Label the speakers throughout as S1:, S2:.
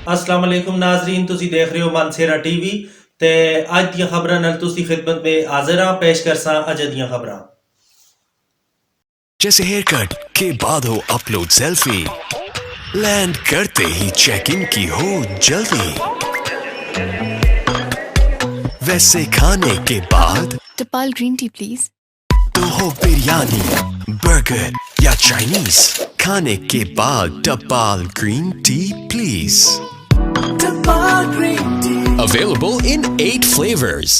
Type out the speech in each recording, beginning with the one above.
S1: अस्सलाम वालेकुम नाजरीन, तुसी देख रहे हो मानसेरा टीवी ते अज दी खबरां नाल तुसी खिदमत में हाजिर हां। पेश करसा अज दियां खबरां।
S2: जैसे हेयर कट के बाद हो अपलोड सेल्फी, लैंड करते ही चेक इन की हो जल्दी, वैसे खाने के बाद
S3: टपाल ग्रीन टी प्लीज।
S2: तो हो बिरयानी, बर्गर या चाइनीज, खाने के बाद Tapal green tea please. Available in 8 flavors.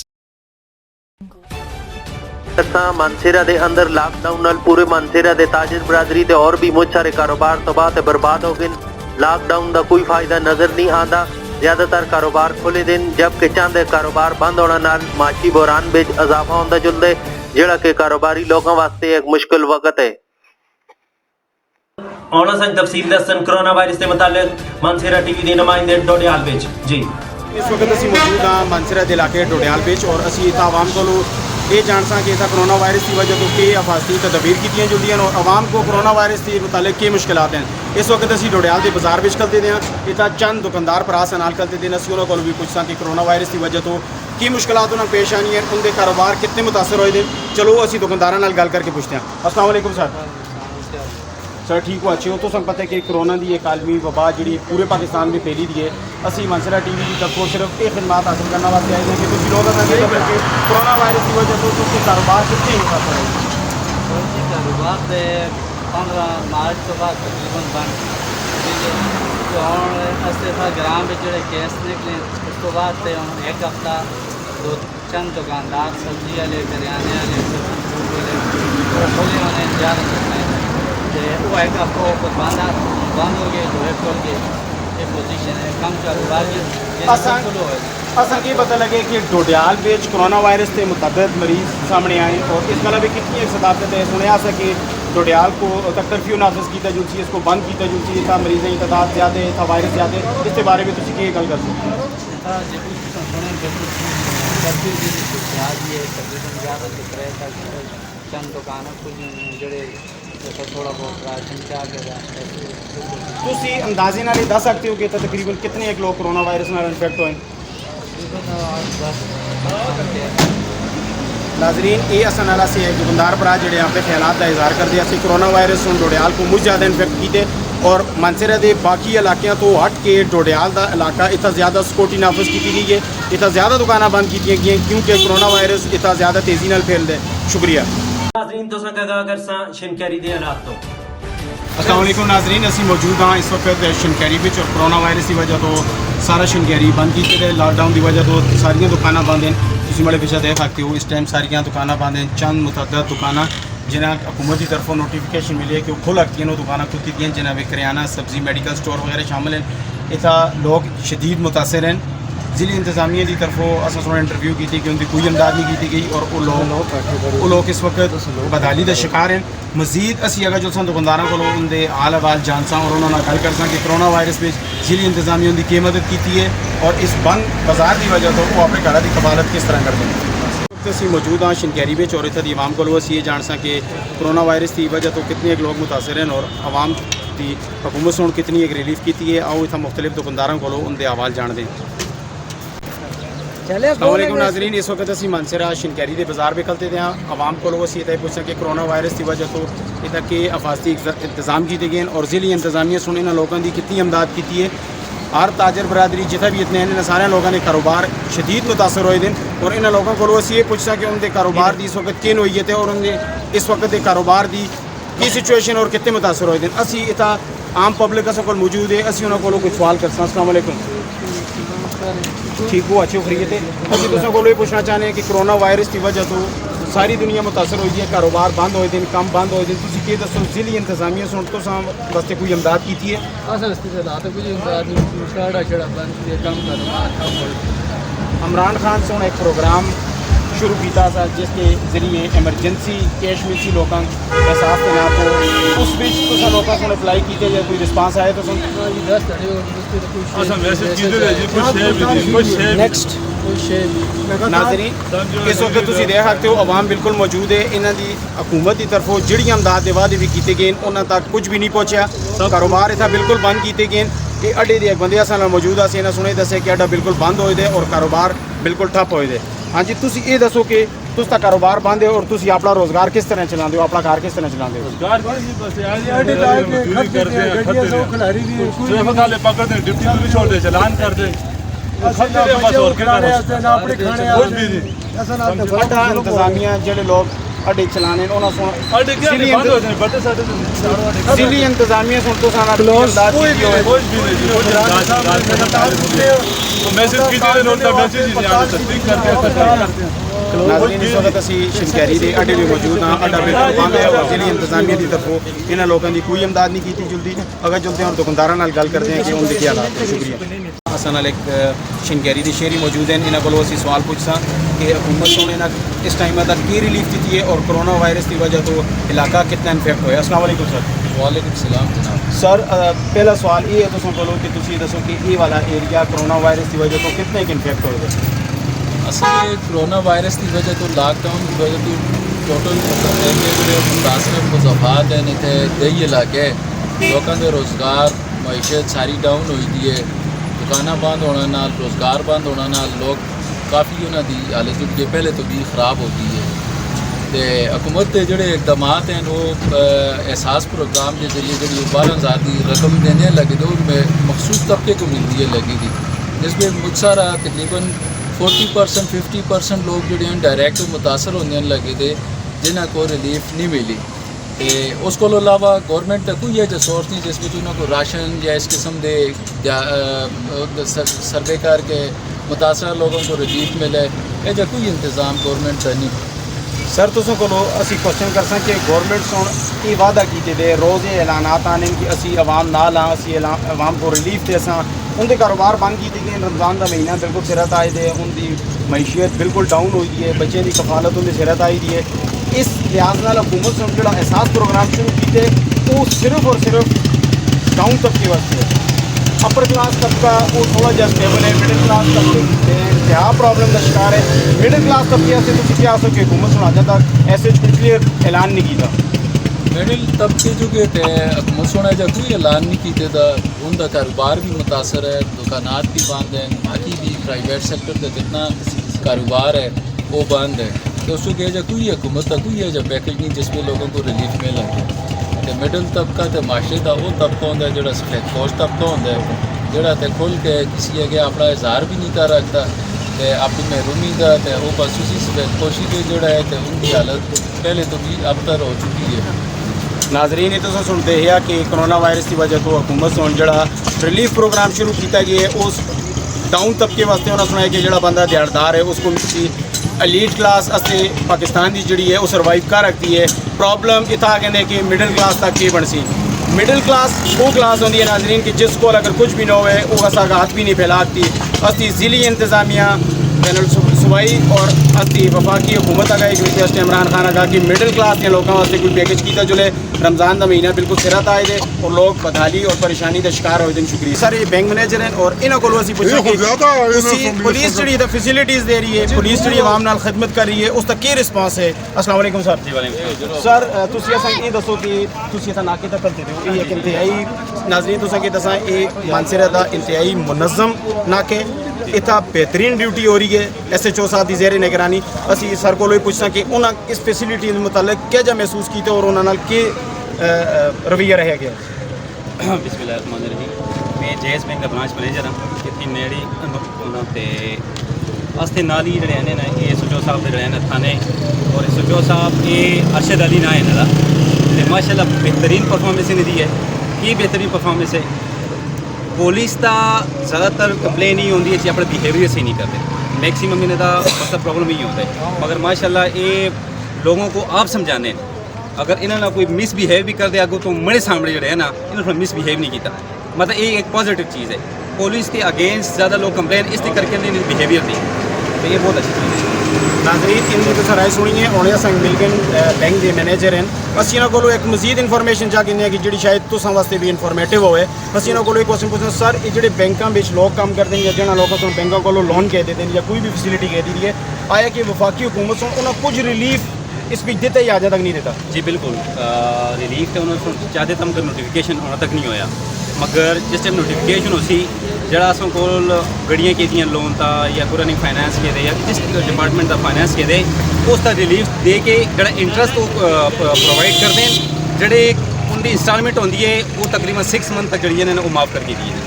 S4: Mansehra दे अंदर लॉकडाउन नाल पूरे मानसेरा दे ताजर बरादरी ते और भी बहुत सारे कारोबार तबाह ते बर्बाद हो गए। लॉकडाउन का कोई फायदा नजर नहीं आता। ज्यादातर कारोबार खुले दिन, जबकि चंद कारोबार बंद होने नाल माशी बहरान विच इजाफा होंदा जुलदा है, जिहड़ा कि कारोबारी लोगों वास्ते एक मुश्किल वक्त है।
S1: आना संग तफसील दसन कोरोना वायरस के मुतालिक मानसेरा टीवी के नुमाइंदे डोडियाल विच जी।
S5: इस वक्त असी मौजूद हाँ मानसेरा के इलाके डोडियाल विच और असी इतना आवाम को ये जानसा कि इतना कोरोना वायरस की वजह तो कि हिफाजती तदबीर की जुलदियाँ और आवाम को कोरोना वायरस के मुतालिक के मुश्किलात हैं। इस वक्त असी डोडियाल के बाजार विच खलते हैं, इतना चंद दुकानदार भरा से नाल खलते हैं। असी उन्होंने भी पूछसा कि कोरोना वायरस की वजह तो की मुश्किलात उन्हें पेश आनी है, उनके कारोबार कितने मुतासर होए। चलो असी दुकानदारों नाल गल करके पूछते हैं। अस्सलाम वालेकुम सर, ठीक हो अच्छे हो? तो सब पता है कि कोरोना की एक आलमी वबा जी पूरे पाकिस्तान में फैली दी है। असी मानसेरा टीवी की तरफ सिर्फ एक खिदमत हासिल करने वास्ते आए हैं कि कुछ लोग कोरोना वायरस की वजह से उसके कारोबार कितने मुतासर है?
S6: कारोबार 15 मार्च तो बाद तकरीबन बंद जो हम ग्राम में जो केस निकले उस तो बाद एक हफ्ता दो चंद दुकानदार सब्जी वाले करियाने वाले खोले होने ज़्यादा वो एक हफ्ता बंद हो गए जो है खोल के ये पोजीशन है कम कारोबार
S5: असा ये पता लगे कि डोडियाल विच कोरोना वायरस के मुतअद्दिद मरीज सामने आए और इस गल भी कितनी एक सदाकत है। सुनया सा कि डोडियाल को तक कर्फ्यू नाफिज किया जुलसी, इसको बंद किया जुलसी, था मरीजों की तादाद ज़्यादा है, था वायरस ज़्यादा है। इसके बारे में तुम क्या गल कर सकते हो?
S6: चंद दुकान जोड़े थोड़ा बहुत राशन
S5: तुसी अंदाजे नाल दस सकते हो कि तकरीबन कितने एक लोग कोरोना वायरस नाल इन्फेक्ट होए? नाजरीन ये असा नाला से दुकानदार भरा जो यहाँ पे ख्यालात का इजहार करते हैं। कोरोना वायरस हम डोडियाल को मुझ ज़्यादा इन्फेक्ट किए और मानसेरा के बाकी इलाकों तो हट के डोडियाल का इलाका इतना ज़्यादा सिक्योरिटी नाफिज की गई है, इतना ज़्यादा दुकाना बंद की गई क्योंकि कोरोना वायरस इतना ज़्यादा तेज़ी नाल फैलता है। शुक्रिया
S1: नाजरीन, तुसां कदा करसा शिनकैरी दे हालात तो।
S5: अस्सलाम वालेकुम नाजरीन, असी मौजूद हाँ इस वक्त शिनकैरी विच और कोरोना वायरस की वजह तो सारा शिनकैरी बंद की गए। लॉकडाउन की वजह तो सारिया दुकाना बंद हैं। तुम बड़े पिछले देख सकते हो इस टाइम सारिया दुकाना बंद हैं। चंद मुतअद्दिद दुकाना जिन्हें हुकूमत की तरफों नोटिफिकेशन मिली है कि वो खुल रखती हैं, दुकाना खुल की जिन्हें में करियाना सब्जी मेडिकल स्टोर वगैरह शामिल हैं। इतना लोग शदीद मुतासर हैं। जिले इंतजामिया की तरफों अस इंटरव्यू की कि उनकी कोई इमदाद नहीं की गई और वो लोग इस वक्त बदहाली का शिकार हैं। मजीद असी अगर जो दुकानदारों को उनके हाल अहवाल जानसा और उन्होंने गल करसा कि कोरोना वायरस में जिले इंतजामिया उनकी की मदद की है और इस बंद बाजार की वजह तो वो अपने घर की कफालत किस तरह करते हैं। असी मौजूद हाँ शिनकैरी में और इतनी आवाम को असी ये जानसा कि कोरोना वायरस की वजह तो कितने एक लोग मुतासर हैं और आवाम की हुकूमत से कितनी एक रिलीफ की है। आओ इतना मुख्तलिफ दुकानदारों को उनके हवाल जानते हैं। अस्सलाम नाजरीन, इस वक्त असी मानसेरा शिनकैरी के बाजार में खलते हैं। आवाम को असी इतना पूछा कि कोरोना वायरस की वजह तो इतना के हिफाजती इंतजाम किए गए और जिले इंतजामिया सुने इन्होंने लोगों की कितनी इमदाद की है। हर ताजर बरादरी जितना भी इतने हैं सारे लोगों ने कारोबार शदीद मुतासर होए दिन और इन लोगों को असी ये पूछा कि उनके कारोबार की इस वक्त किन हुई है और उनके इस वक्त के कारोबार की की सिचुएशन और कितने मुतासर होए दिन। असी इतना आम पब्लिक अस मौजूद है। असी उन्होंने कुछ सवाल कर। अस्सलाम वालेकुम, ठीक हो अच्छे खरीद थे। अभी तुम को पूछना चाहते हैं कि कोरोना वायरस की वजह तो सारी दुनिया मुतासर हुई है, कारोबार बंद होए दिन, काम बंद होए दिन। तुम ये दसो जिले इंतजामिया सुन तो वास्ते कोई इमदाद की है? इमरान खान से एक प्रोग्राम शुरू किया था जिसके जरिए एमरजेंसी कैश मिलसी लोगों एहसास के नाम को उस बीच तुम लोगों को अप्लाई किए या कोई रिस्पांस आया तो नेक्स्ट नाजरीन इस वक्त तुम देख सकते हो आवाम बिल्कुल मौजूद है। इन्हों की हुकूमत की तरफों जिहड़ियां इमदाद के वादे भी किए गए उन्होंने तक कुछ भी नहीं पहुँचा। कारोबार इतना बिल्कुल बंद किए गए कि अड्डे के एक बंदे असां नाल मौजूद आसी इन्हें सुने दसे कि अड्डा बिल्कुल बंद होए दे और कारोबार बिल्कुल ठप होए दे। हाँ जी, तुसी ये दसो कि तुस दा कारोबार बंद है और तुसी अपना रोजगार किस तरह चलाते हो, अपना घर किस तरह चलाते हो? अड्डा इंतजामिया जेडे लोग अड्डे चलाने जिली इंतजामिया सुन तो साना नाज़रीन इस वक्त असी शनकैरी के अड्डे भी मौजूद हाँ। अड्डा बिल्कुल बंद है और जिली इंतजामिया की तरफों इन्होंने लोगों की कोई इमदाद नहीं की जुलती। अगर जुलते हैं और दुकानदारों नाल गल करते हैं कि उनके क्या हालात है। शुक्रिया। असां नाल एक शनकैरी के शहरी मौजूद हैं, इन्होंने को असी सवाल पूछसा कि हुकूमत ने इस टाइम तक की रिलीफ दी है और कोरोना वायरस की वजह तो इलाका कितना इन्फेक्ट होया। अस्सलाम वालेकुम सर।
S6: वालेकुम सलाम जनाब।
S5: सर पहला सवाल ये है तुम बोलो कि तुम दसो कि ये वाला एरिया कोरोना वायरस की वजह तो कितने इन्फेक्ट हो गए?
S6: असल कोरोना वायरस की वजह तो लॉकडाउन की वजह तो टोटल मुतासर मुजाफात हैं इतने कई इलाके लोगों के रोज़गार मैशत सारी डाउन हुई दी है। दुकाना बंद होने नाल रोज़गार बंद होने नाल लोग काफ़ी उन्होंने हालत जुट के पहले तो भी ख़राब हो गई है। तो हुकूमत के जोड़े इकदाम हैं वो एहसास प्रोग्राम के जरिए जी 12,000 की रकम देने लगे तो उनमें मखसूस तबके को मिलती है लगी थी, जिसमें मुझ सारा तकरीबन 40% 50% लोग जोड़े डायरैक्ट मुतासर होने लगे थे जिन्हें को रिलीफ नहीं मिली। तो उसको अलावा गौरमेंट का कोई ऐसा सोर्स नहीं जिस उन्होंने राशन या इस किस्म के सर्वे करके मुतासर लोगों को रिलीफ मिले, ऐसा कोई इंतज़ाम गौरमेंट का नहीं।
S5: सर तुसों को असी क्वेश्चन कर सकें कि गौरमेंट सुन ये वादा किए दे रोज़ ये ऐलानात आने कि असी अवाम नाल हाँ, असी अवाम को रिलीफ दे सां। उनके कारोबार बंद किए गए, रमज़ान का महीना बिल्कुल सिरत आए दे, उनकी मैशियत बिल्कुल डाउन हुई दी है, बच्चे की कफालत उनकी सिरत आई दी है। इस लिहाज नाल हुकूमत ने जो एहसास प्रोग्राम शुरू किए वो सिर्फ और सिर्फ डाउन तबके वास्ते अपर क्लास तबका वो थोड़ा जहा स्टेबल है, मिडिल क्लास तबके क्या प्रॉब्लम का शिकार है। मिडिल क्लास तबके से तुम क्या सके हुकूमत सुना जाता ऐसे क्लियर ऐलान नहीं किया।
S6: मिडिल तबके जो कि हुकूमत सुना जा कोई ऐलान नहीं किए था, उनका कारोबार भी मुतासर है, दुकानात भी बंद हैं, बाकी भी प्राइवेट सेक्टर का जितना कारोबार है वो बंद है। तो उसको कहा जाए कोई हुकूमत का कोई ऐसा पैकेज नहीं जिसमें लोगों को रिलीफ मिल लगे। तो मिडिल तबका तो माशरे का वो तबका होंगे जो सफेदपोश तबका होंगे जोड़ा तो खुल के किसी अगे अपना इजहार भी नहीं कर रखता तो अपनी महरूमी का तो वो बस उसी सफेदपोशी के जोड़ा है तो उनकी हालत पहले तो भी अबतर हो चुकी है।
S5: नाजरीन ये तो सुनते हैं कि कोरोना वायरस की वजह तो हुकूमत ने जो रिलीफ प्रोग्राम शुरू किया गया है उस डाउन तबके वास्ते उन्होंने सुनाया कि जो बंदा दिहाड़दार है उसको एलीट क्लास असते पाकिस्तान की जी है वो सर्वाइव कर रखती है। प्रॉब्लम इतना कहते कि मिडिल क्लास तक की बनसी। मिडिल क्लास वो क्लास होती है नाजरीन कि जिसको अगर कुछ भी ना हो वो असा हाथ भी नहीं फैलाती। अस्ती जिली इंतजामिया जनरल सूबाई और अस्ती वफाकी हुकूमत आ गई इमरान खान कहा कि मिडिल क्लास के लोगों वास्ते कोई पैकेज किया जुले रमज़ान का महीना बिल्कुल सिरत आए थे और लोग बदहाली और परेशानी का शिकार होते हैं। शुक्रिया सर। ये बैंक मैनेजर हैं और इन्हों को पूछा कि पुलिस जी फैसिलिटीज़ दे रही है, पुलिस जी आवाम नाल खिदमत कर रही है, उसका की रिस्पॉन्स है? अस्सलाम वालेकुम सर। सर तुसी असें ये दसो कि तुसी असां नाके तक करते हो ये एक इंतहाई नाज़रीन तुसें कि दसां एक मानसरे दा इंतहाई मुनज़्ज़म नाके इतना बेहतरीन ड्यूटी हो रही है SHO साहब की ज़ेरे निगरानी। असी सर को पूछना कि उन्हें इस फैसिलिटी के मुतालिक क्या जा महसूस किया और उन्होंने के रवैया रह गया?
S3: बिस्मिल्लाहिर्रहमानिर्रहीम। मैं JS बैंक का ब्रांच मैनेजर हाँ इतनी नेड़ी अस्ते नाल ही जड़े ना ये SHO साहब के जड़े थाने और SHO साहब ये अरशद अली ना है ना माशाल्लाह बेहतरीन परफॉर्मेंस इन्हें दी है। की बेहतरीन परफॉर्मेंस है पुलिस का ज़्यादातर कंप्लेन ही होती है कि अपने बिहेवियर से नहीं करते, मैक्सिमम इन्हें का मतलब प्रॉब्लम ही होता है। मगर माशाल्लाह ये लोगों को आप समझाने अगर इन्होंने कोई मिसबिहेव भी कर दिया तो मेरे सामने जो है ना इन्होंने मिसबिहेव नहीं किया, मतलब ये एक पॉजिटिव चीज़ है। पुलिस के अगेंस्ट ज़्यादा लोग कंप्लेन इसलिए करके बिहेवियर दी तो ये बहुत अच्छी चीज़ है।
S5: नाज़रीन इनकी तो राय सुनिए और संग मिलकर बैंक के मैनेजर हैं। अस इन्हों को एक मजीद इन्फॉर्मेशन चाह कि जी शायद तुसां वास्ते भी इन्फॉर्मेटिव होए। अस इन्हों को क्वेश्चन पूछना सर ये जो बैंकों में लोग काम करते हैं या जिन्होंने लोगों को बैंकों को लोन कह देते हैं या कोई भी फैसिलिटी कह दी है आया कि वफाकी हुकूमत से उन्हें कुछ रिलीफ इस बीच देता या अजे तक नहीं देता?
S3: जी बिल्कुल रिलीफ तो उन्होंने चाहते तो हमको नोटिफिकेशन होना तक नहीं होया मगर जिस टाइम नोटिफिकेशन उसी जरा अस कोल गड्डियां कीतियां लोन ता या कुरानी फाइनेंस के दे या जिस डिपार्टमेंट का फाइनेंस के दे उसका रिलीफ दे के जरा इंटरेस्ट प्रोवाइड कर दें जड़े उनकी इंस्टॉलमेंट होती है वो तकरीबन 6 मंथ तक जी वो माफ़ करके दी है।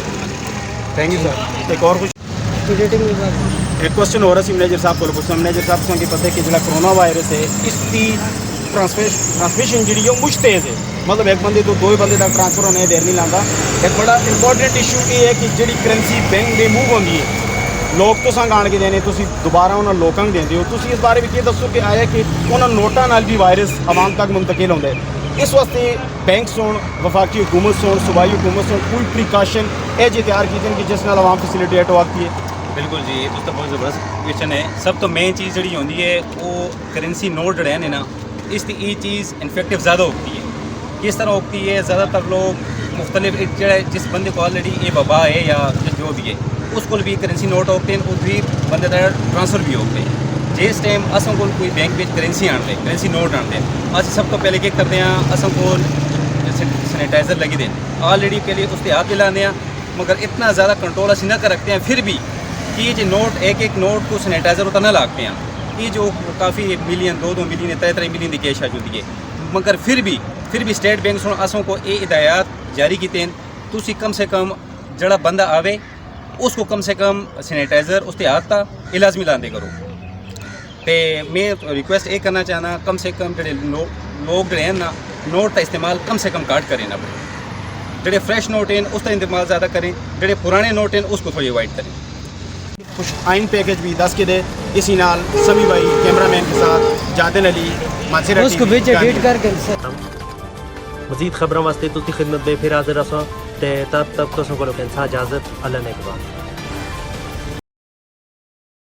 S5: Thank you sir. एक और कुछ एक क्वेश्चन हो रहा सी मैनेजर साहब को पूछना मैनेजर साहब को पता है कि जो कोरोना वायरस है इसकी ट्रांसमिशन जी मुझ तेज़ है मतलब एक बंदे तो 2 बंदे तक ट्रांसफर होने देर नहीं लाता। एक बड़ा इंपॉर्टेंट इशू ये है कि जी करेंसी बैंक में मूव होती है लोग तो संग आन के देने दोबारा उन्होंने लोगों को देंगे हो इस बारे में दसो कि आया कि उन्होंने नोटा नाल भी वायरस आवाम तक मुंतकिल होता है इस वास्ते बैंक होन वफाकी हुकूमत होन सूबाई हुकूमत होन कोई प्रिकाशन ये तैयार किए कि जिस नाल आवाम फैसिलिटेट होती है।
S3: बिल्कुल जी ये तो बहुत ज़बरदस्त क्वेश्चन है। सब तो मेन चीज़ जी होती है वो करेंसी नोट जड़े हैं ना इसकी ये चीज़ इन्फेक्टिव ज़्यादा होती है। किस तरह होती है ज़्यादातर लोग मुख्तलिफ जिस बंदे को ऑलरेडी ये वबा है या जो भी है उसको भी करेंसी नोट होते हैं और भी बंदे तक ट्रांसफ़र भी होते हैं। जिस टाइम असों को कोई बैंक में करेंसी आते करेंसी नोट आते अस सब तो पहले क्या करते हैं असों को सैनिटाइज़र लगी दें ऑलरेडी पहले उसके हाथ मिलाने मगर इतना ज़्यादा कंट्रोल अस न कर रखते हैं फिर भी कि जो नोट एक नोट को सैनिटाइज़र उतना न लागते हैं ये जो काफ़ी मिलियन 2 मिलियन 3 मिलियन की कैश आ चुकी है मगर फिर भी स्टेट बैंक असों को ये हिदायत जारी की तुसी कम से कम जड़ा बंदा आवे उसको कम से कम सैनिटाइज़र उसके हाथ था लाजमी लाते करो। तो मैं रिक्वेस्ट ये करना चाहना कम से कम जो लोग जो हैं ना नोट का इस्तेमाल कम से कम काट करें ना जोड़े फ्रेश नोट हैं उसका इस्तेमाल ज़्यादा करें जोड़े पुराने नोट हैं उसको थोड़ी अवॉइड करें।
S5: कुछ आइन पैकेज भी दस के दे इसी नाल समी भाई कैमरामैन के साथ जादिन अली मानसेरा
S6: उसको बीच एडिट करके
S1: मजीद खबरों वास्ते तुसी खिदमत में फिर हाजिर रसो ते तब तक तो इजाज़त अल्लाह ने के बाद।